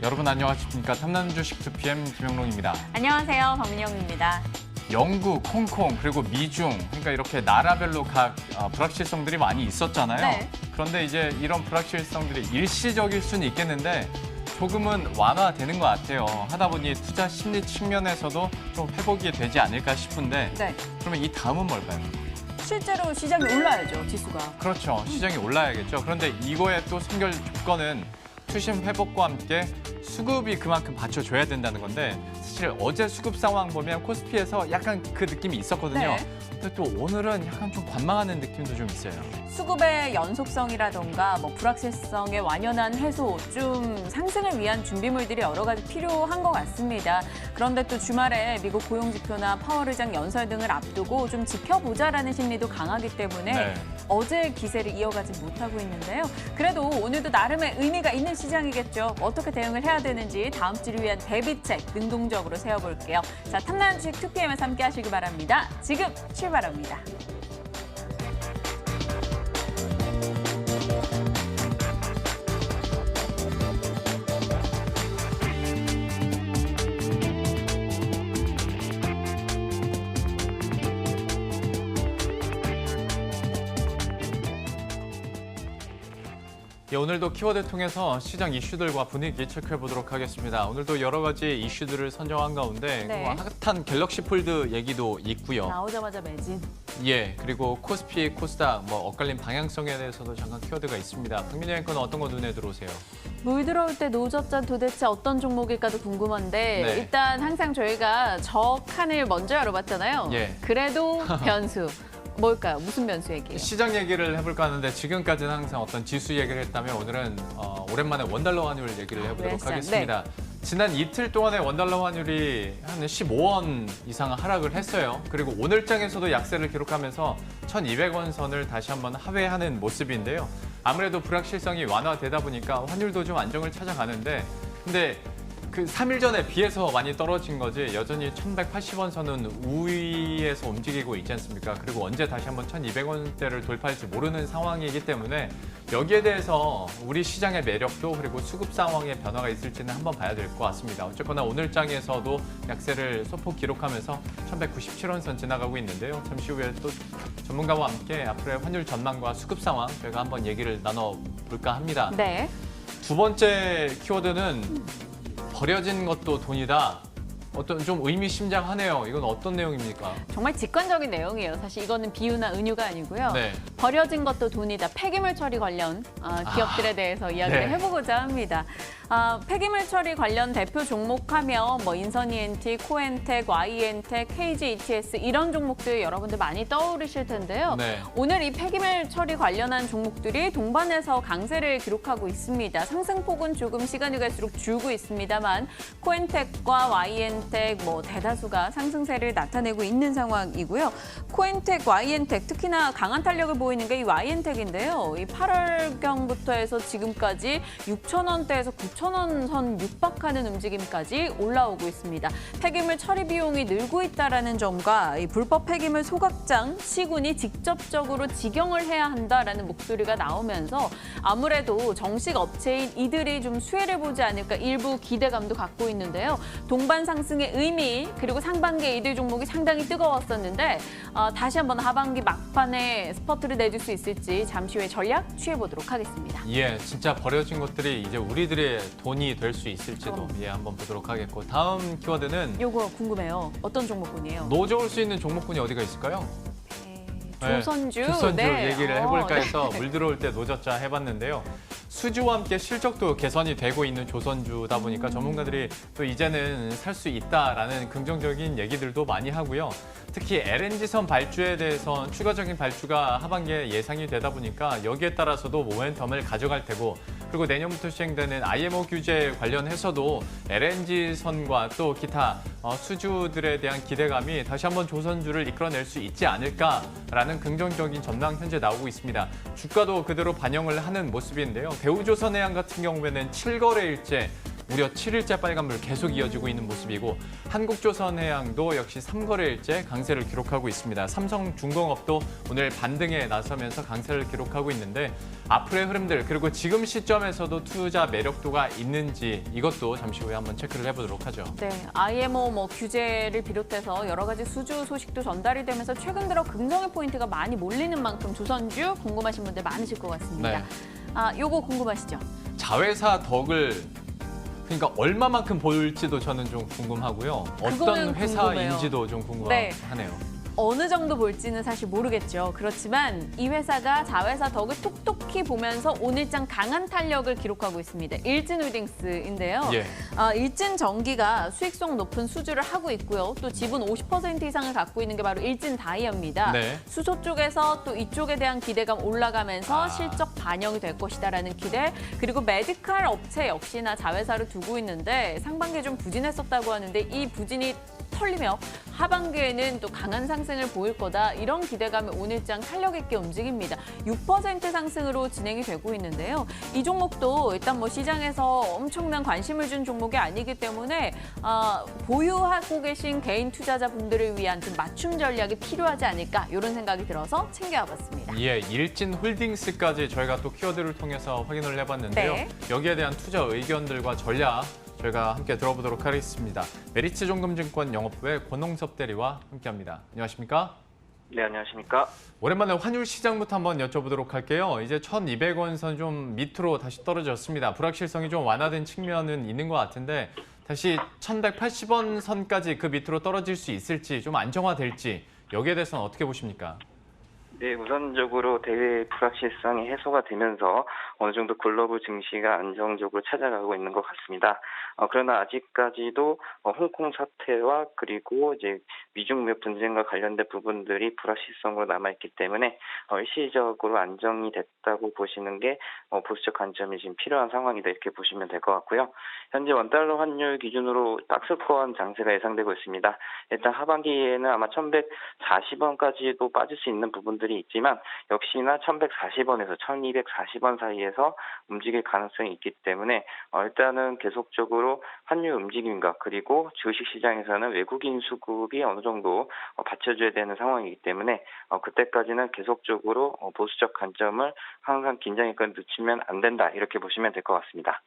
여러분 안녕하십니까? 탐나는 주식 2PM 김영롱입니다. 안녕하세요. 박민영입니다. 영국, 홍콩, 그리고 미중, 그러니까 이렇게 나라별로 각 불확실성들이 많이 있었잖아요. 네. 그런데 이제 이런 불확실성들이 일시적일 수는 있겠는데 조금은 완화되는 것 같아요. 하다 보니 투자 심리 측면에서도 좀 회복이 되지 않을까 싶은데 네. 그러면 이 다음은 뭘까요? 실제로 시장이 올라야죠, 지수가. 그렇죠. 시장이 올라야겠죠. 그런데 이거의 또 선결 조건은 투심 회복과 함께 수급이 그만큼 받쳐줘야 된다는 건데 사실 어제 수급 상황 보면 코스피에서 약간 그 느낌이 있었거든요. 네. 근데 또 오늘은 약간 좀 관망하는 느낌도 좀 있어요. 수급의 연속성이라던가 불확실성의 완연한 해소, 좀 상승을 위한 준비물들이 여러 가지 필요한 것 같습니다. 그런데 또 주말에 미국 고용지표나 파월 의장 연설 등을 앞두고 좀 지켜보자라는 심리도 강하기 때문에 네. 어제 기세를 이어가지 못하고 있는데요. 그래도 오늘도 나름의 의미가 있는 시장이겠죠. 어떻게 대응을 해야 되는지 다음 주를 위한 대비책 능동적으로 세워볼게요. 자, 탐나는 주식 2PM에서 함께 하시기 바랍니다. 지금 출발합니다. 예, 오늘도 키워드 통해서 시장 이슈들과 분위기 체크해 보도록 하겠습니다. 오늘도 여러 가지 이슈들을 선정한 가운데 네. 핫한 갤럭시 폴드 얘기도 있고요. 나오자마자 매진. 예, 그리고 코스피, 코스닥, 엇갈린 방향성에 대해서도 잠깐 키워드가 있습니다. 박민희 앵커는 어떤 거 눈에 들어오세요? 물 들어올 때 노젓자 도대체 어떤 종목일까도 궁금한데 네. 일단 항상 저희가 저 칸을 먼저 열어봤잖아요. 예. 그래도 변수. 뭘까요? 무슨 변수 얘기예요? 시장 얘기를 해볼까 하는데 지금까지는 항상 어떤 지수 얘기를 했다면 오늘은 오랜만에 원달러 환율 얘기를 해보도록 USA, 하겠습니다. 지난 이틀 동안의 원달러 환율이 한 15원 이상 하락을 했어요. 그리고 오늘장에서도 약세를 기록하면서 1,200원 선을 다시 한번 하회하는 모습인데요. 아무래도 불확실성이 완화되다 보니까 환율도 좀 안정을 찾아가는데 근데 그 3일 전에 비해서 많이 떨어진 거지 여전히 1,180원 선은 우위에서 움직이고 있지 않습니까? 그리고 언제 다시 한번 1,200원대를 돌파할지 모르는 상황이기 때문에 여기에 대해서 우리 시장의 매력도 그리고 수급 상황의 변화가 있을지는 한번 봐야 될 것 같습니다. 어쨌거나 오늘장에서도 약세를 소폭 기록하면서 1,197원 선 지나가고 있는데요. 잠시 후에 또 전문가와 함께 앞으로의 환율 전망과 수급 상황 저희가 한번 얘기를 나눠볼까 합니다. 네. 두 번째 키워드는 버려진 것도 돈이다. 어떤 좀 의미심장하네요. 이건 어떤 내용입니까? 정말 직관적인 내용이에요. 사실 이거는 비유나 은유가 아니고요. 네. 버려진 것도 돈이다. 폐기물 처리 관련 기업들에 대해서 이야기를 네. 해보고자 합니다. 폐기물 처리 관련 대표 종목하면 인선이엔티, 코엔텍, Y엔텍, KGETS 이런 종목들 여러분들 많이 떠오르실 텐데요. 네. 오늘 이 폐기물 처리 관련한 종목들이 동반해서 강세를 기록하고 있습니다. 상승폭은 조금 시간이 갈수록 줄고 있습니다만 코엔텍과 Y엔텍 대다수가 상승세를 나타내고 있는 상황이고요. 코엔텍, Y엔텍 특히나 강한 탄력을 보이는 게 이 Y엔텍인데요. 이 8월경부터 해서 지금까지 6,000원대에서 9,000원 선 육박하는 움직임까지 올라오고 있습니다. 폐기물 처리 비용이 늘고 있다는 점과 이 불법 폐기물 소각장 시군이 직접적으로 직영을 해야 한다라는 목소리가 나오면서 아무래도 정식 업체인 이들이 좀 수혜를 보지 않을까 일부 기대감도 갖고 있는데요. 동반 상승의 의미 그리고 상반기에 이들 종목이 상당히 뜨거웠었는데 다시 한번 하반기 막판에 스퍼트를 내줄 수 있을지 잠시 후에 전략 취해보도록 하겠습니다. 예, 진짜 버려진 것들이 이제 우리들의 돈이 될 수 있을지도 한번 보도록 하겠고 다음 키워드는 요거 궁금해요. 어떤 종목군이에요? 노져올 수 있는 종목군이 어디가 있을까요? 조선주. 조선주 네. 얘기를 해볼까 네. 해서 물 들어올 때 노젓자 해봤는데요. 수주와 함께 실적도 개선이 되고 있는 조선주다 보니까 전문가들이 또 이제는 살 수 있다라는 긍정적인 얘기들도 많이 하고요. 특히 LNG선 발주에 대해서 추가적인 발주가 하반기에 예상이 되다 보니까 여기에 따라서도 모멘텀을 가져갈 테고 그리고 내년부터 시행되는 IMO 규제 관련해서도 LNG선과 또 기타 수주들에 대한 기대감이 다시 한번 조선주를 이끌어낼 수 있지 않을까라는 긍정적인 전망 현재 나오고 있습니다. 주가도 그대로 반영을 하는 모습인데요. 대우조선해양 같은 경우에는 7거래일째 무려 7일째 빨간불 계속 이어지고 있는 모습이고 한국조선해양도 역시 3거래일째 강세를 기록하고 있습니다. 삼성중공업도 오늘 반등에 나서면서 강세를 기록하고 있는데 앞으로의 흐름들 그리고 지금 시점에서도 투자 매력도가 있는지 이것도 잠시 후에 한번 체크를 해보도록 하죠. 네, IMO 규제를 비롯해서 여러 가지 수주 소식도 전달이 되면서 최근 들어 긍정의 포인트가 많이 몰리는 만큼 조선주 궁금하신 분들 많으실 것 같습니다. 네. 요거 궁금하시죠? 자회사 덕을 그러니까 얼마만큼 볼지도 저는 좀 궁금하고요. 그거는 어떤 회사인지도 좀 네. 궁금하네요. 어느 정도 볼지는 사실 모르겠죠. 그렇지만 이 회사가 자회사 덕을 톡톡히 보면서 오늘장 강한 탄력을 기록하고 있습니다. 일진홀딩스인데요. 예. 일진전기가 수익성 높은 수주를 하고 있고요. 또 지분 50% 이상을 갖고 있는 게 바로 일진다이아입니다. 네. 수소 쪽에서 또 이쪽에 대한 기대감 올라가면서 실적 반영이 될 것이다라는 기대. 그리고 메디칼 업체 역시나 자회사를 두고 있는데 상반기에 좀 부진했었다고 하는데 이 부진이 털리며 하반기에는 또 강한 상승을 보일 거다. 이런 기대감에 오늘장 탄력 있게 움직입니다. 6% 상승으로 진행이 되고 있는데요. 이 종목도 일단 시장에서 엄청난 관심을 준 종목이 아니기 때문에 보유하고 계신 개인 투자자분들을 위한 좀 맞춤 전략이 필요하지 않을까 이런 생각이 들어서 챙겨와 봤습니다. 예, 일진홀딩스까지 저희가 또 키워드를 통해서 확인을 해봤는데요. 네. 여기에 대한 투자 의견들과 전략 저희가 함께 들어보도록 하겠습니다. 메리츠종금증권 영업부의 권홍섭 대리와 함께합니다. 안녕하십니까? 네, 안녕하십니까? 오랜만에 환율 시장부터 한번 여쭤보도록 할게요. 이제 1,200원 선 좀 밑으로 다시 떨어졌습니다. 불확실성이 좀 완화된 측면은 있는 것 같은데 다시 1,180원 선까지 그 밑으로 떨어질 수 있을지 좀 안정화될지 여기에 대해서는 어떻게 보십니까? 네, 우선적으로 대외 불확실성이 해소가 되면서 어느 정도 글로벌 증시가 안정적으로 찾아가고 있는 것 같습니다. 그러나 아직까지도 홍콩 사태와 그리고 이제 미중 무역 분쟁과 관련된 부분들이 불확실성으로 남아있기 때문에 일시적으로 안정이 됐다고 보시는 게 보수적 관점이 지금 필요한 상황이다 이렇게 보시면 될 것 같고요. 현재 원달러 환율 기준으로 딱스권 장세가 예상되고 있습니다. 일단 하반기에는 아마 1,140원까지도 빠질 수 있는 부분들이 있지만 역시나 1,140원에서 1,240원 사이에서 움직일 가능성이 있기 때문에 일단은 계속적으로 환율 움직임과 그리고 주식시장에서는 외국인 수급이 어느 정도 받쳐줘야 되는 상황이기 때문에 그때까지는 계속적으로 보수적 관점을 항상 긴장일권 늦추면 안 된다 이렇게 보시면 될 것 같습니다.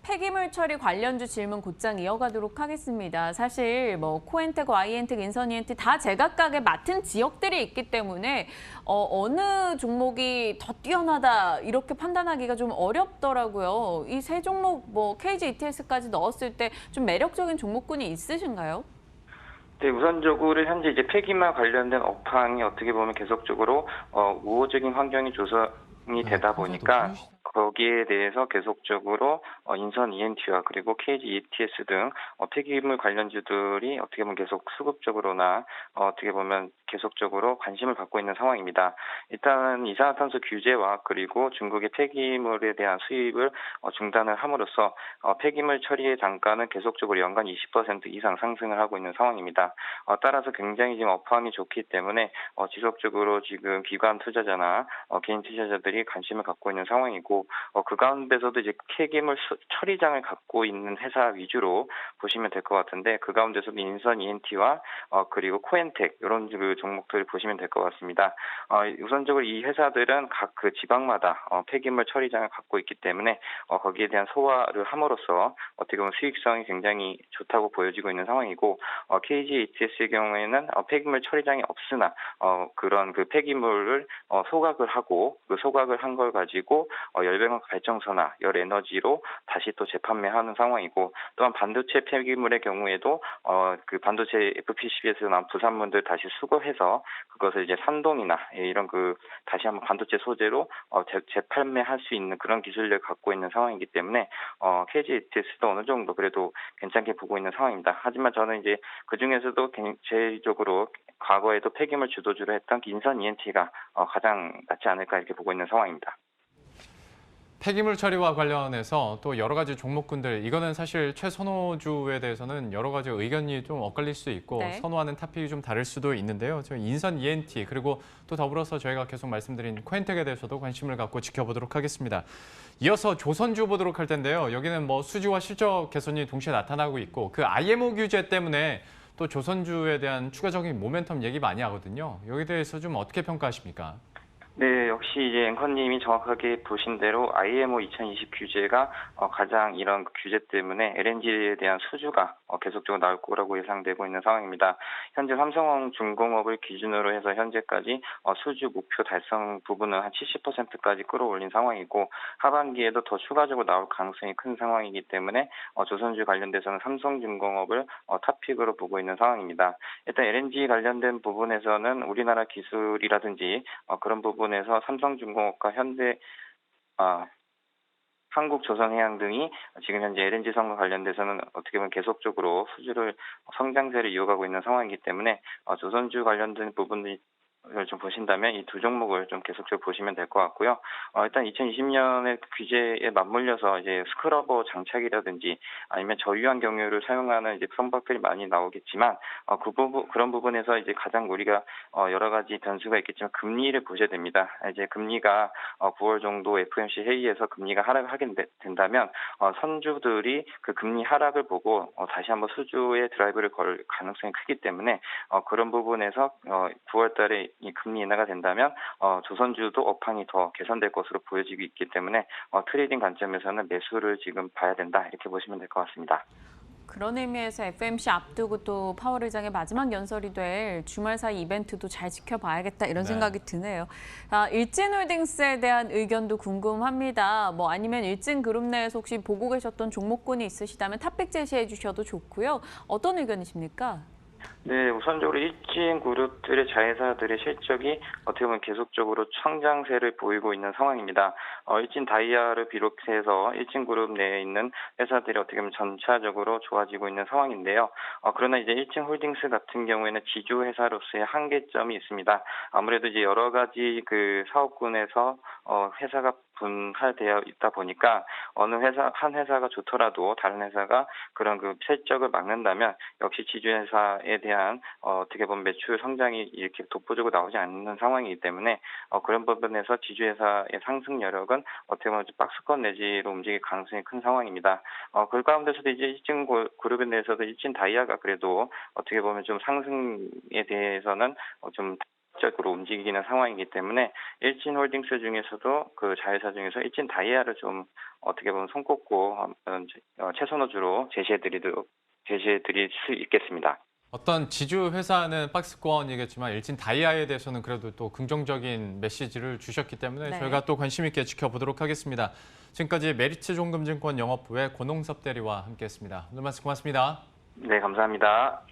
폐기물 처리 관련주 질문 곧장 이어가도록 하겠습니다. 사실 코엔텍, 와이엔텍, 인선이엔텍 다 제각각의 맡은 지역들이 있기 때문에 어느 종목이 더 뛰어나다 이렇게 판단하기가 좀 어렵더라고요. 이 세 종목 KG ETS까지 넣었을 때 좀 매력적인 종목군이 있으신가요? 네, 우선적으로 현재 이제 폐기물 관련된 업황이 어떻게 보면 계속적으로 우호적인 환경이 조성이 되다 보니까 거기에 대해서 계속적으로 인선 ENT와 그리고 KG ETS 등 폐기물 관련주들이 어떻게 보면 계속 수급적으로나 어떻게 보면 계속적으로 관심을 갖고 있는 상황입니다. 일단은 이산화탄소 규제와 그리고 중국의 폐기물에 대한 수입을 중단을 함으로써 폐기물 처리의 단가는 계속적으로 연간 20% 이상 상승을 하고 있는 상황입니다. 따라서 굉장히 지금 업황이 좋기 때문에 지속적으로 지금 기관 투자자나 개인 투자자들이 관심을 갖고 있는 상황이고 그 가운데서도 이제 폐기물 처리장을 갖고 있는 회사 위주로 보시면 될 것 같은데 그 가운데서도 인선 ENT와 그리고 코엔텍 이런 그 종목들을 보시면 될 것 같습니다. 우선적으로 이 회사들은 각 그 지방마다 폐기물 처리장을 갖고 있기 때문에 거기에 대한 소화를 함으로써 어떻게 보면 수익성이 굉장히 좋다고 보여지고 있는 상황이고 KG ETS의 경우에는 폐기물 처리장이 없으나 그런 그 폐기물을 소각을 하고 그 소각을 한 걸 가지고 열병합 발전소나 열에너지로 다시 또 재판매하는 상황이고 또한 반도체 폐기물의 경우에도 그 반도체 FPCB에서 나온 부산물들 다시 수거해서 그것을 이제 산동이나 이런 그 다시 한번 반도체 소재로 재판매할 수 있는 그런 기술력을 갖고 있는 상황이기 때문에 KG ETS도 어느 정도 그래도 괜찮게 보고 있는 상황입니다. 하지만 저는 이제 그 중에서도 제일적으로 과거에도 폐기물 주도주로 했던 인선 ENT가 가장 낫지 않을까 이렇게 보고 있는 상황입니다. 폐기물 처리와 관련해서 또 여러 가지 종목군들, 이거는 사실 최선호주에 대해서는 여러 가지 의견이 좀 엇갈릴 수도 있고 네. 선호하는 타픽이 좀 다를 수도 있는데요. 저희 인선 ENT 그리고 또 더불어서 저희가 계속 말씀드린 코엔텍에 대해서도 관심을 갖고 지켜보도록 하겠습니다. 이어서 조선주 보도록 할 텐데요. 여기는 뭐 수지와 실적 개선이 동시에 나타나고 있고 그 IMO 규제 때문에 또 조선주에 대한 추가적인 모멘텀 얘기 많이 하거든요. 여기에 대해서 좀 어떻게 평가하십니까? 네, 역시 이제 앵커님이 정확하게 보신 대로 IMO 2020 규제가 가장 이런 규제 때문에 LNG에 대한 수주가 계속적으로 나올 거라고 예상되고 있는 상황입니다. 현재 삼성중공업을 기준으로 해서 현재까지 수주 목표 달성 부분은 한 70%까지 끌어올린 상황이고 하반기에도 더 추가적으로 나올 가능성이 큰 상황이기 때문에 조선주 관련돼서는 삼성중공업을 탑픽으로 보고 있는 상황입니다. 일단 LNG 관련된 부분에서는 우리나라 기술이라든지 그런 부분에서 삼성중공업과 현대 한국조선해양 등이 지금 현재 LNG 선과 관련돼서는 어떻게 보면 계속적으로 수주를 성장세를 이어가고 있는 상황이기 때문에 조선주 관련된 부분을 좀 보신다면 이 두 종목을 좀 계속적으로 보시면 될 것 같고요. 일단 2020년에 규제에 맞물려서 이제 스크러버 장착이라든지 아니면 저유한 경유를 사용하는 이제 선박들이 많이 나오겠지만 그런 부분에서 이제 가장 우리가 여러 가지 변수가 있겠지만 금리를 보셔야 됩니다. 이제 금리가 9월 정도 FOMC 회의에서 금리가 하락하게 된다면 선주들이 그 금리 하락을 보고 다시 한번 수주에 드라이브를 걸 가능성이 크기 때문에 그런 부분에서 9월달에 이 금리 인하가 된다면 조선주도 업황이 더 개선될 것으로 보여지고 있기 때문에 트레이딩 관점에서는 매수를 지금 봐야 된다 이렇게 보시면 될 것 같습니다. 그런 의미에서 FMC 앞두고 또 파월 의장의 마지막 연설이 될 주말 사이 이벤트도 잘 지켜봐야겠다 이런 생각이 드네요. 일진홀딩스에 대한 의견도 궁금합니다. 뭐 아니면 일진그룹 내에서 혹시 보고 계셨던 종목군이 있으시다면 탑픽 제시해 주셔도 좋고요. 어떤 의견이십니까? 네, 우선적으로 일진 그룹들의 자회사들의 실적이 어떻게 보면 계속적으로 성장세를 보이고 있는 상황입니다. 일진 다이아를 비롯해서 일진 그룹 내에 있는 회사들이 어떻게 보면 전체적으로 좋아지고 있는 상황인데요. 그러나 이제 일진 홀딩스 같은 경우에는 지주 회사로서의 한계점이 있습니다. 아무래도 이제 여러 가지 그 사업군에서 회사가 분할되어 있다 보니까 어느 한 회사가 좋더라도 다른 회사가 그런 그 실적을 막는다면 역시 지주회사에 대한 어떻게 보면 매출 성장이 이렇게 독보적으로 나오지 않는 상황이기 때문에 그런 부분에서 지주회사의 상승 여력은 어떻게 보면 박스권 내지로 움직일 가능성이 큰 상황입니다. 그 가운데서도 이제 일진 그룹에 대해서도 일진 다이아가 그래도 어떻게 보면 좀 상승에 대해서는 좀 적으로 움직이는 상황이기 때문에 일진홀딩스 중에서도 그 자회사 중에서 일진 다이아를 좀 어떻게 보면 손꼽고 최선호주로 제시해드릴 수 있겠습니다. 어떤 지주 회사는 박스권이겠지만 일진 다이아에 대해서는 그래도 또 긍정적인 메시지를 주셨기 때문에 네. 저희가 또 관심 있게 지켜보도록 하겠습니다. 지금까지 메리츠종금증권 영업부의 권홍섭 대리와 함께했습니다. 오늘 말씀 고맙습니다. 네, 감사합니다.